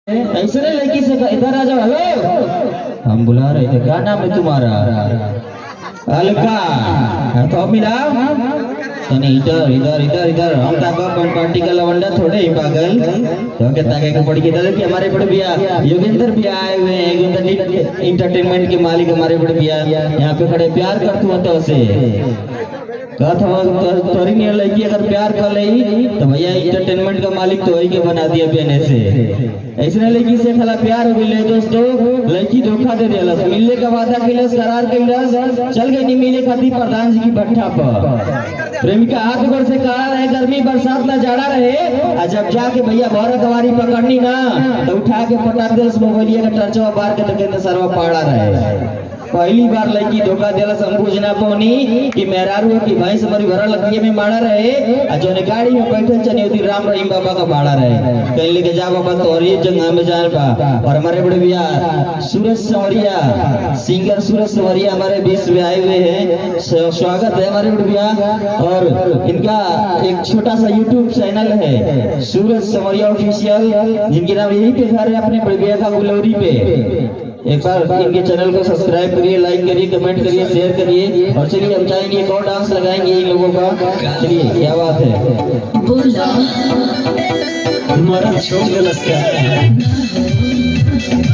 ऐसे नहीं लड़की से इधर आ जाओ। हेलो, हम बुला रहे थे, क्या नाम है तुम्हारा? अलका। तो मिला इधर इधर इधर इधर हम ताका पार्टी का लवंडा थोड़े ही पागल तो के ताके को पड़ के इधर कि हमारे बड़े भैया योगेंद्र भी आए हुए हैं। योगेंद्र इंटरटेनमेंट के मालिक हमारे बड़े भैया यहाँ पे खड़े प्यार करतू हो तो से तोरी नहीं लड़की अगर प्यार कर ली तो भैया इंटरटेनमेंट का मालिक तो वही के बना दिया पहने से। ऐसे लड़की से खला प्यार हो गई दोस्तों, लड़की धोखा दे दिया, मिलने का वादा कैलस, करार कैलस, चल गई नहीं मिले खाती प्रधान जी की भट्ठा पर। प्रेमिका हाथ गोड़ से कहा रहे गर्मी बरसात ना जाड़ा रहे, जब जाके भैया भौरा कवारी पकड़नी ना तो उठा के पटा दे मोबाइलिया का टर्चवा बार के तो सरवा पाड़ा रहे। पहली बार लड़की धोखा दिला समझ ना पौनी कि मेहरारू की भाई से मरी भरा लकड़िए में मारा रहे, जो गाड़ी में बैठे चने उदी राम रहीम बाबा का बाड़ा रहे कहीं लेके जा बाबा तोरी जगह में जाए पा। और हमारे बड़े भैया सूरज संवरिया, सिंगर सूरज संवरिया हमारे बीच में आए हुए हैं, स्वागत है हमारे बड़े भैया। और इनका एक छोटा सा यूट्यूब चैनल है सूरज संवरिया ऑफिशियल, जिनके नाम यही पे घर है अपने बड़े भैया का गुलौरी पे। एक बार इनके चैनल को सब्सक्राइब करिए, लाइक करिए, कमेंट करिए, शेयर करिए। और चलिए हम चाहेंगे एक और डांस लगाएंगे इन लोगों का। चलिए क्या बात है, हमारा छोड़